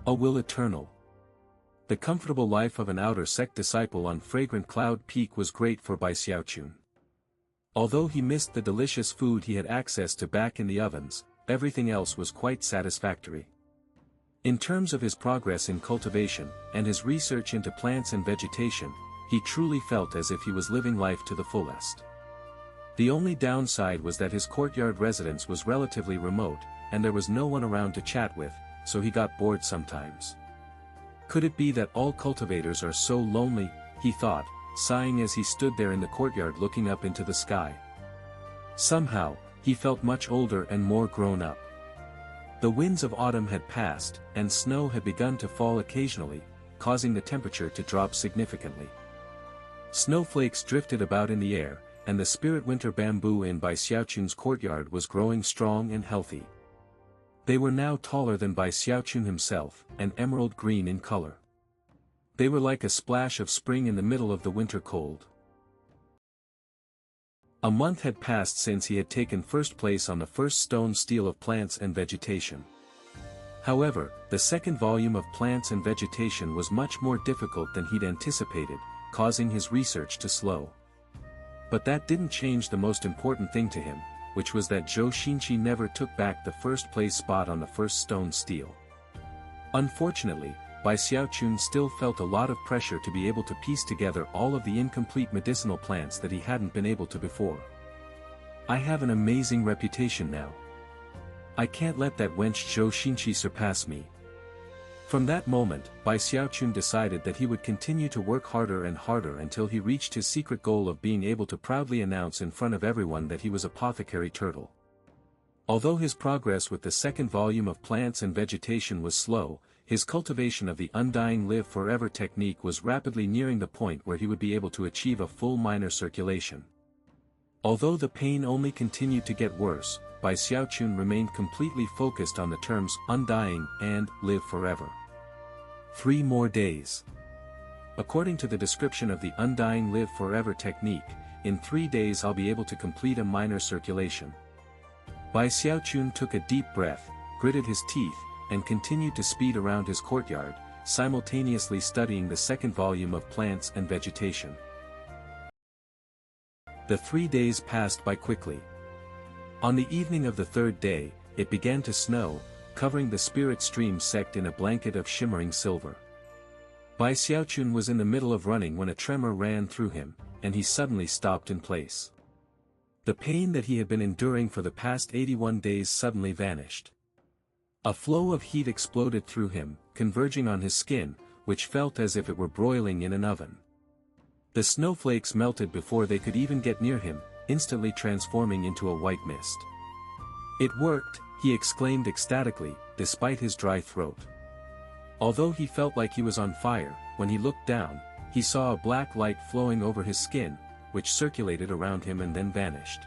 A will eternal. The comfortable life of an outer sect disciple on fragrant Cloud Peak was great for Bai Xiaochun. Although he missed the delicious food he had access to back in the ovens, everything else was quite satisfactory. In terms of his progress in cultivation, and his research into plants and vegetation, he truly felt as if he was living life to the fullest. The only downside was that his courtyard residence was relatively remote, and there was no one around to chat with, so he got bored sometimes. Could it be that all cultivators are so lonely, he thought, sighing as he stood there in the courtyard looking up into the sky. Somehow, he felt much older and more grown up. The winds of autumn had passed, and snow had begun to fall occasionally, causing the temperature to drop significantly. Snowflakes drifted about in the air, and the spirit winter bamboo in Bai Xiaochun's courtyard was growing strong and healthy. They were now taller than Bai Xiaochun himself, and emerald green in color. They were like a splash of spring in the middle of the winter cold. A month had passed since he had taken first place on the first stone stele of plants and vegetation. However, the second volume of plants and vegetation was much more difficult than he'd anticipated, causing his research to slow. But that didn't change the most important thing to him, which was that Xianxia never took back the first place spot on the first stone stele. Unfortunately, Bai Xiaochun still felt a lot of pressure to be able to piece together all of the incomplete medicinal plants that he hadn't been able to before. I have an amazing reputation now. I can't let that wench Xianxia surpass me. From that moment, Bai Xiaochun decided that he would continue to work harder and harder until he reached his secret goal of being able to proudly announce in front of everyone that he was Apothecary Turtle. Although his progress with the second volume of plants and vegetation was slow, his cultivation of the Undying Live Forever Technique was rapidly nearing the point where he would be able to achieve a full minor circulation. Although the pain only continued to get worse, Bai Xiaochun remained completely focused on the terms undying and live forever. 3 more days. According to the description of the Undying Live Forever Technique, in 3 days I'll be able to complete a minor circulation. Bai Xiaochun took a deep breath, gritted his teeth, and continued to speed around his courtyard, simultaneously studying the second volume of plants and vegetation. The 3 days passed by quickly. On the evening of the third day, it began to snow, covering the spirit stream Sect in a blanket of shimmering silver. Bai Xiaochun was in the middle of running when a tremor ran through him, and he suddenly stopped in place. The pain that he had been enduring for the past 81 days suddenly vanished. A flow of heat exploded through him, converging on his skin, which felt as if it were broiling in an oven. The snowflakes melted before they could even get near him, instantly transforming into a white mist. It worked, he exclaimed ecstatically, despite his dry throat. Although he felt like he was on fire, when he looked down, he saw a black light flowing over his skin, which circulated around him and then vanished.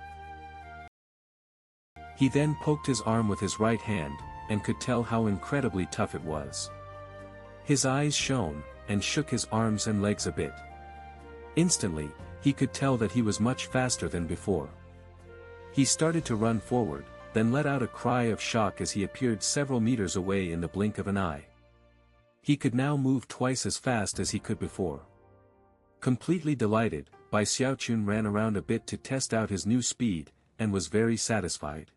He then poked his arm with his right hand, and could tell how incredibly tough it was. His eyes shone, and shook his arms and legs a bit. Instantly, he could tell that he was much faster than before. He started to run forward, then let out a cry of shock as he appeared several meters away in the blink of an eye. He could now move twice as fast as he could before. Completely delighted, Bai Xiaochun ran around a bit to test out his new speed, and was very satisfied.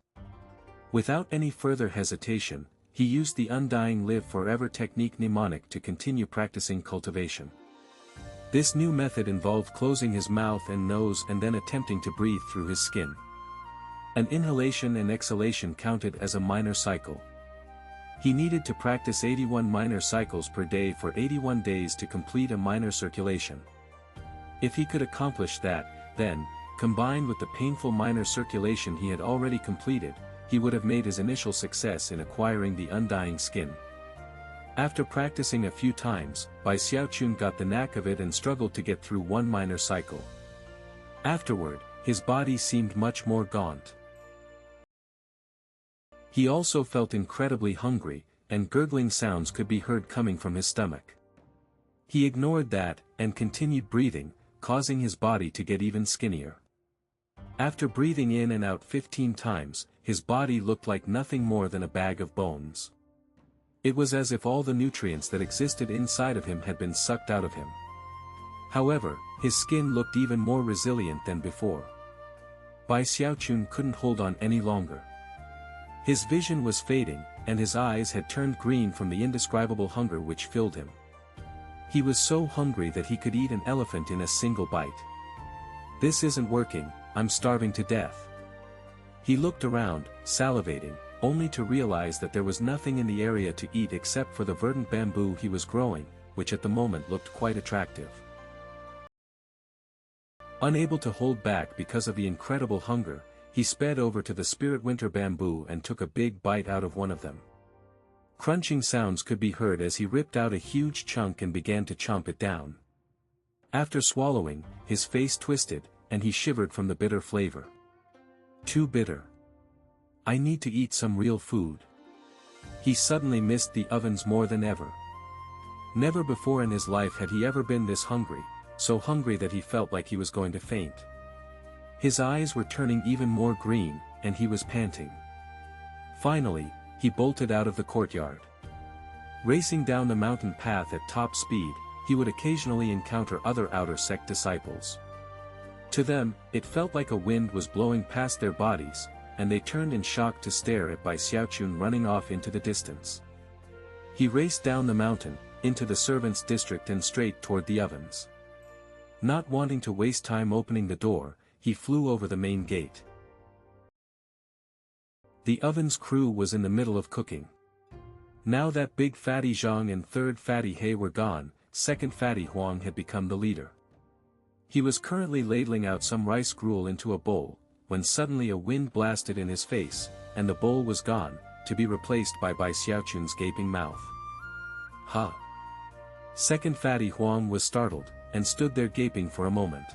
Without any further hesitation, he used the Undying Live Forever Technique mnemonic to continue practicing cultivation. This new method involved closing his mouth and nose and then attempting to breathe through his skin. An inhalation and exhalation counted as a minor cycle. He needed to practice 81 minor cycles per day for 81 days to complete a minor circulation. If he could accomplish that, then, combined with the painful minor circulation he had already completed, he would have made his initial success in acquiring the Undying Skin. After practicing a few times, Bai Xiaochun got the knack of it and struggled to get through one minor cycle. Afterward, his body seemed much more gaunt. He also felt incredibly hungry, and gurgling sounds could be heard coming from his stomach. He ignored that, and continued breathing, causing his body to get even skinnier. After breathing in and out 15 times, his body looked like nothing more than a bag of bones. It was as if all the nutrients that existed inside of him had been sucked out of him. However, his skin looked even more resilient than before. Bai Xiaochun couldn't hold on any longer. His vision was fading, and his eyes had turned green from the indescribable hunger which filled him. He was so hungry that he could eat an elephant in a single bite. This isn't working, I'm starving to death. He looked around, salivating, only to realize that there was nothing in the area to eat except for the verdant bamboo he was growing, which at the moment looked quite attractive. Unable to hold back because of the incredible hunger, he sped over to the spirit winter bamboo and took a big bite out of one of them. Crunching sounds could be heard as he ripped out a huge chunk and began to chomp it down. After swallowing, his face twisted, and he shivered from the bitter flavor. Too bitter. I need to eat some real food. He suddenly missed the ovens more than ever. Never before in his life had he ever been this hungry, so hungry that he felt like he was going to faint. His eyes were turning even more green, and he was panting. Finally, he bolted out of the courtyard. Racing down the mountain path at top speed, he would occasionally encounter other outer sect disciples. To them, it felt like a wind was blowing past their bodies, and they turned in shock to stare at Bai Xiaochun running off into the distance. He raced down the mountain, into the servants' district and straight toward the ovens. Not wanting to waste time opening the door, he flew over the main gate. The oven's crew was in the middle of cooking. Now that big fatty Zhang and third fatty He were gone, second fatty Huang had become the leader. He was currently ladling out some rice gruel into a bowl, when suddenly a wind blasted in his face, and the bowl was gone, to be replaced by Bai Xiaochun's gaping mouth. Ha! Second fatty Huang was startled, and stood there gaping for a moment.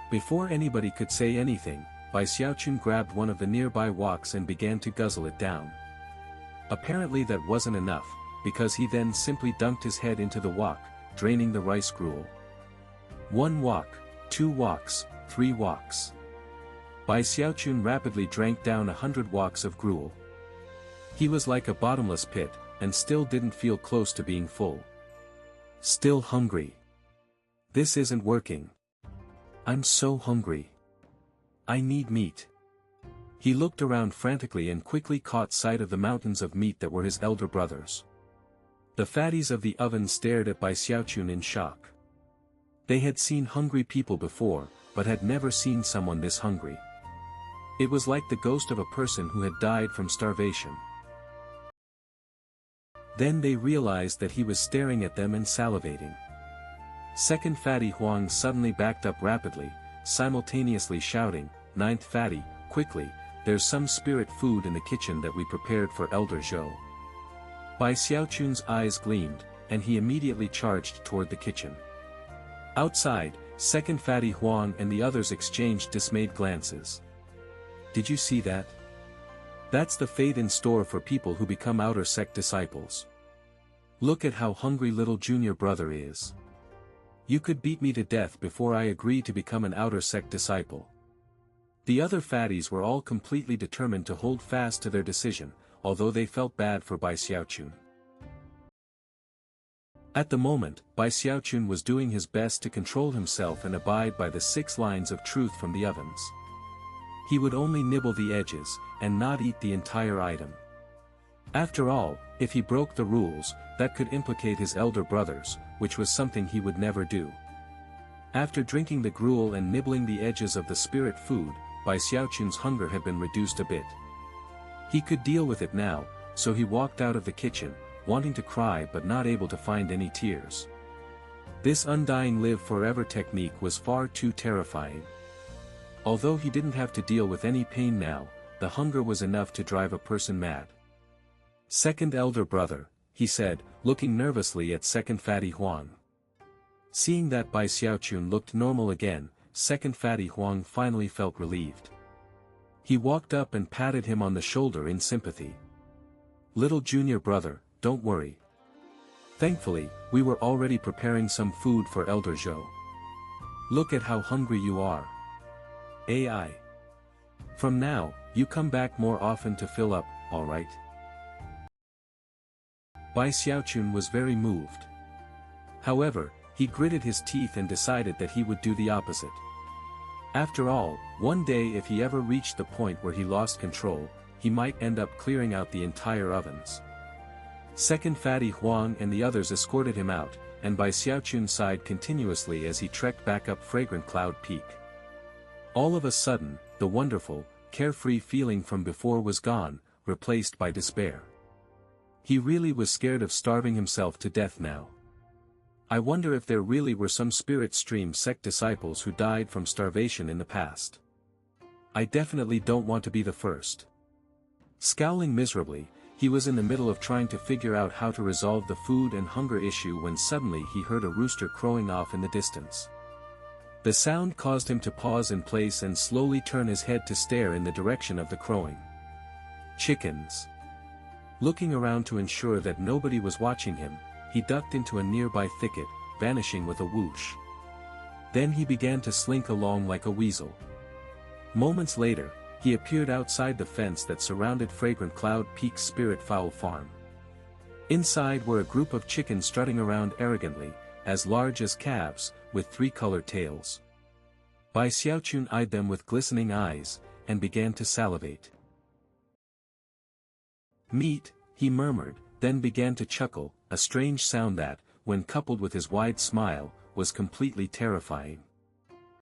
Before anybody could say anything, Bai Xiaochun grabbed one of the nearby woks and began to guzzle it down. Apparently that wasn't enough, because he then simply dunked his head into the wok, draining the rice gruel. 1 wok, 2 woks, 3 woks. Bai Xiaochun rapidly drank down 100 woks of gruel. He was like a bottomless pit, and still didn't feel close to being full. Still hungry. This isn't working. I'm so hungry. I need meat. He looked around frantically and quickly caught sight of the mountains of meat that were his elder brothers. The fatties of the oven stared at Bai Xiaochun in shock. They had seen hungry people before, but had never seen someone this hungry. It was like the ghost of a person who had died from starvation. Then they realized that he was staring at them and salivating. Second fatty Huang suddenly backed up rapidly, simultaneously shouting, "Ninth fatty, quickly, there's some spirit food in the kitchen that we prepared for Elder Zhou." Bai Xiaochun's eyes gleamed, and he immediately charged toward the kitchen. Outside, second fatty Huang and the others exchanged dismayed glances. Did you see that? That's the fate in store for people who become outer sect disciples. Look at how hungry little junior brother is. You could beat me to death before I agree to become an outer sect disciple. The other fatties were all completely determined to hold fast to their decision, although they felt bad for Bai Xiaochun. At the moment, Bai Xiaochun was doing his best to control himself and abide by the 6 lines of truth from the ovens. He would only nibble the edges, and not eat the entire item. After all, if he broke the rules, that could implicate his elder brothers, which was something he would never do. After drinking the gruel and nibbling the edges of the spirit food, Bai Xiaochun's hunger had been reduced a bit. He could deal with it now, so he walked out of the kitchen, wanting to cry but not able to find any tears. This Undying Live Forever technique was far too terrifying. Although he didn't have to deal with any pain now, the hunger was enough to drive a person mad. Second elder brother, he said, looking nervously at second fatty Huang. Seeing that Bai Xiaochun looked normal again, second fatty Huang finally felt relieved. He walked up and patted him on the shoulder in sympathy. Little junior brother, don't worry. Thankfully, we were already preparing some food for Elder Zhou. Look at how hungry you are. AI. From now, you come back more often to fill up, alright? Bai Xiaochun was very moved. However, he gritted his teeth and decided that he would do the opposite. After all, one day if he ever reached the point where he lost control, he might end up clearing out the entire ovens. Second Fatty Huang and the others escorted him out, and Bai Xiaochun sighed continuously as he trekked back up Fragrant Cloud Peak. All of a sudden, the wonderful, carefree feeling from before was gone, replaced by despair. He really was scared of starving himself to death now. I wonder if there really were some spirit stream sect disciples who died from starvation in the past. I definitely don't want to be the first. Scowling miserably, he was in the middle of trying to figure out how to resolve the food and hunger issue when suddenly he heard a rooster crowing off in the distance. The sound caused him to pause in place and slowly turn his head to stare in the direction of the crowing. Chickens. Looking around to ensure that nobody was watching him, he ducked into a nearby thicket, vanishing with a whoosh. Then he began to slink along like a weasel. Moments later, he appeared outside the fence that surrounded Fragrant Cloud Peak's Spirit Fowl farm. Inside were a group of chickens strutting around arrogantly, as large as calves, with 3 colored tails. Bai Xiaochun eyed them with glistening eyes, and began to salivate. Meat, he murmured, then began to chuckle, a strange sound that, when coupled with his wide smile, was completely terrifying.